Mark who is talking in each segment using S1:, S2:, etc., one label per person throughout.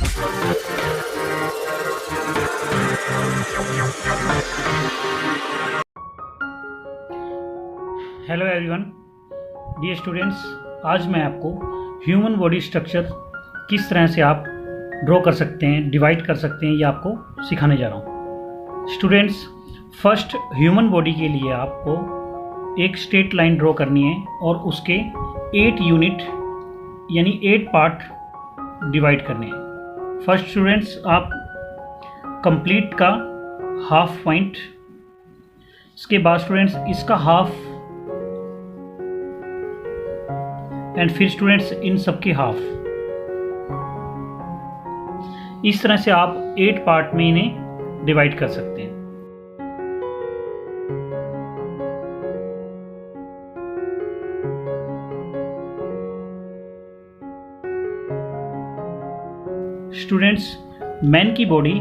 S1: Hello everyone, dear students, आज मैं आपको ह्यूमन बॉडी स्ट्रक्चर किस तरह से आप ड्रॉ कर सकते हैं, डिवाइड कर सकते हैं, ये आपको सिखाने जा रहा हूँ। स्टूडेंट्स, फर्स्ट ह्यूमन बॉडी के लिए आपको एक स्ट्रेट लाइन ड्रॉ करनी है और उसके 8 यूनिट यानी 8 पार्ट डिवाइड करने हैं। फर्स्ट स्टूडेंट्स, आप कंप्लीट का हाफ पॉइंट, इसके बाद स्टूडेंट्स इसका हाफ, एंड फिर स्टूडेंट्स इन सबके हाफ। इस तरह से आप 8 पार्ट में इन्हें डिवाइड कर सकते हैं। स्टूडेंट्स, मैन की बॉडी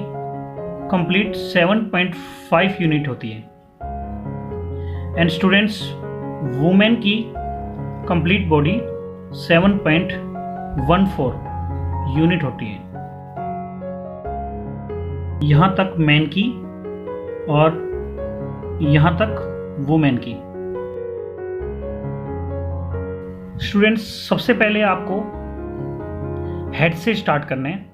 S1: कंप्लीट 7.5 यूनिट होती है एंड स्टूडेंट्स वुमेन की कंप्लीट बॉडी 7.14 यूनिट होती है। यहां तक मैन की और यहां तक वुमेन की। स्टूडेंट्स, सबसे पहले आपको हेड से स्टार्ट करना है।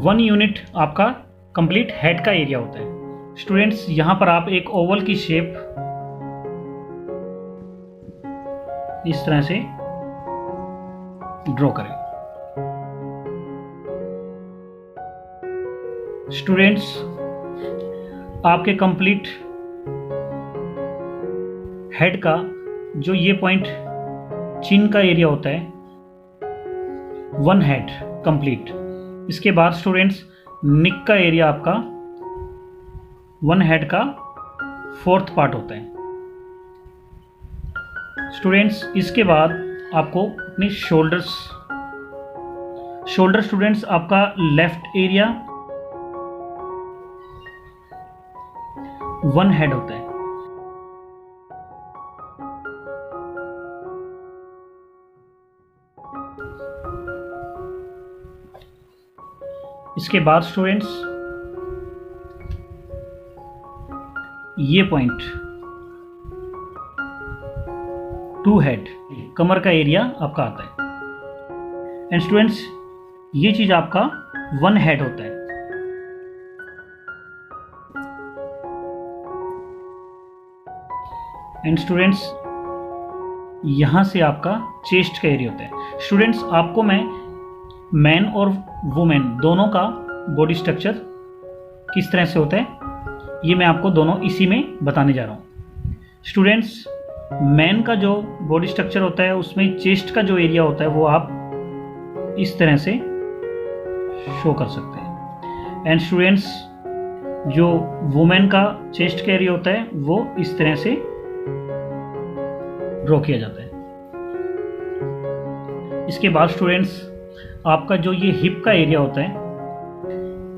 S1: 1 यूनिट आपका कंप्लीट हेड का एरिया होता है। स्टूडेंट्स, यहां पर आप एक ओवल की शेप इस तरह से ड्रॉ करें। स्टूडेंट्स, आपके कंप्लीट हेड का जो ये पॉइंट चिन का एरिया होता है, 1 हेड कंप्लीट। इसके बाद स्टूडेंट्स निक का एरिया आपका 1 हेड का 4th पार्ट होता है। स्टूडेंट्स, इसके बाद आपको अपने शोल्डर स्टूडेंट्स आपका लेफ्ट एरिया 1 हेड होता है। इसके बाद स्टूडेंट्स ये पॉइंट 2 हेड कमर का एरिया आपका आता है एंड स्टूडेंट्स ये चीज आपका 1 हेड होता है। एंड स्टूडेंट्स यहां से आपका चेस्ट का एरिया होता है। स्टूडेंट्स, आपको मैं मैन और वुमेन दोनों का बॉडी स्ट्रक्चर किस तरह से होता है ये मैं आपको दोनों इसी में बताने जा रहा हूं। स्टूडेंट्स, मैन का जो बॉडी स्ट्रक्चर होता है उसमें चेस्ट का जो एरिया होता है वो आप इस तरह से शो कर सकते हैं एंड स्टूडेंट्स जो वुमेन का चेस्ट का एरिया होता है वो इस तरह से ड्रॉ किया जाता है। इसके बाद स्टूडेंट्स आपका जो ये हिप का एरिया होता है,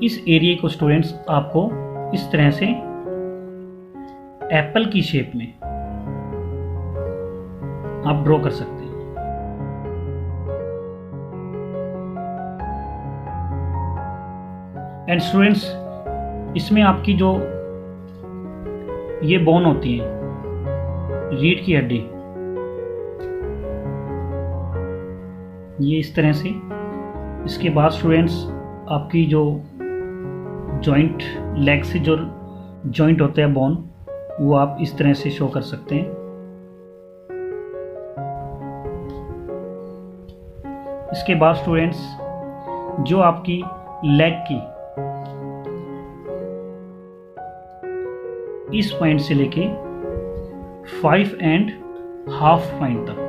S1: इस एरिया को स्टूडेंट्स आपको इस तरह से एप्पल की शेप में आप ड्रॉ कर सकते हैं। एंड स्टूडेंट्स इसमें आपकी जो ये बोन होती है, रीढ़ की हड्डी, ये इस तरह से। इसके बाद स्टूडेंट्स आपकी जो जॉइंट, लेग से जो जॉइंट होता है बोन, वो आप इस तरह से शो कर सकते हैं। इसके बाद स्टूडेंट्स जो आपकी लेग की इस पॉइंट से लेके 5.5 पॉइंट तक,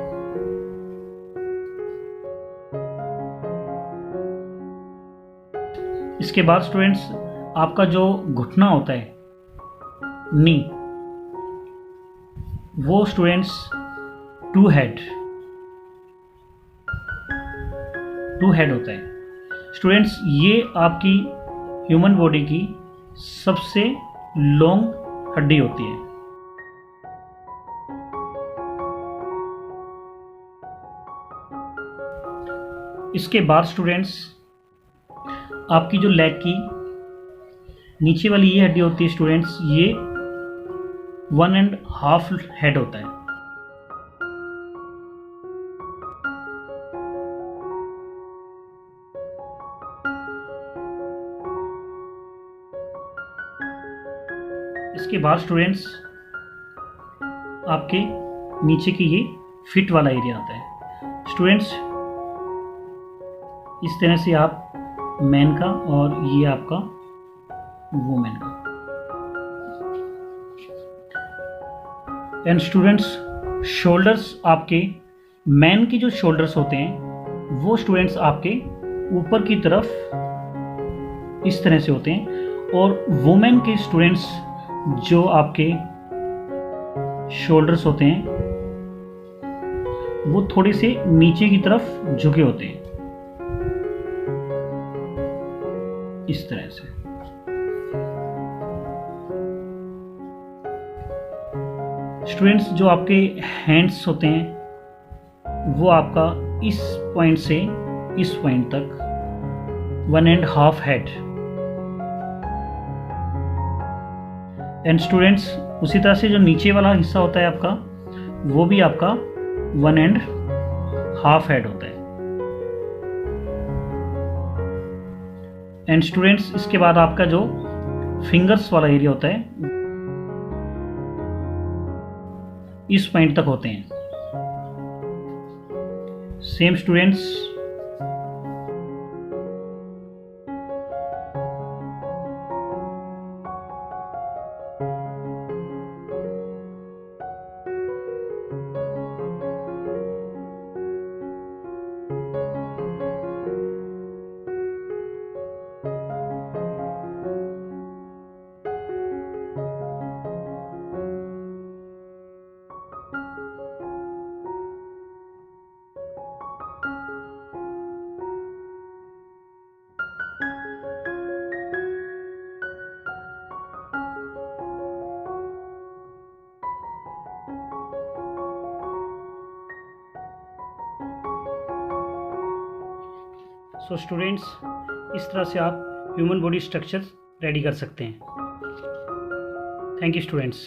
S1: इसके बाद स्टूडेंट्स आपका जो घुटना होता है, नी, वो स्टूडेंट्स 2 हेड होता है। स्टूडेंट्स ये आपकी ह्यूमन बॉडी की सबसे लॉन्ग हड्डी होती है। इसके बाद स्टूडेंट्स आपकी जो लेग की नीचे वाली ये हड्डी होती है स्टूडेंट्स, ये 1.5 हेड होता है। इसके बाद स्टूडेंट्स आपके नीचे की ये फिट वाला एरिया आता है। स्टूडेंट्स इस तरह से आप मैन का और ये आपका वुमेन का। एंड स्टूडेंट्स शोल्डर्स आपके मैन के जो शोल्डर्स होते हैं वो स्टूडेंट्स आपके ऊपर की तरफ इस तरह से होते हैं, और वुमेन के स्टूडेंट्स जो आपके शोल्डर्स होते हैं वो थोड़े से नीचे की तरफ झुके होते हैं इस तरह से। स्टूडेंट्स जो आपके हैंड्स होते हैं वो आपका इस पॉइंट से इस पॉइंट तक 1.5 हेड। एंड स्टूडेंट्स उसी तरह से जो नीचे वाला हिस्सा होता है आपका वो भी आपका 1.5 हेड होता है। एंड स्टूडेंट्स इसके बाद आपका जो फिंगर्स वाला एरिया होता है इस पॉइंट तक होते हैं। सेम स्टूडेंट्स सो स्टूडेंट्स इस तरह से आप ह्यूमन बॉडी स्ट्रक्चर रेडी कर सकते हैं। Thank you students.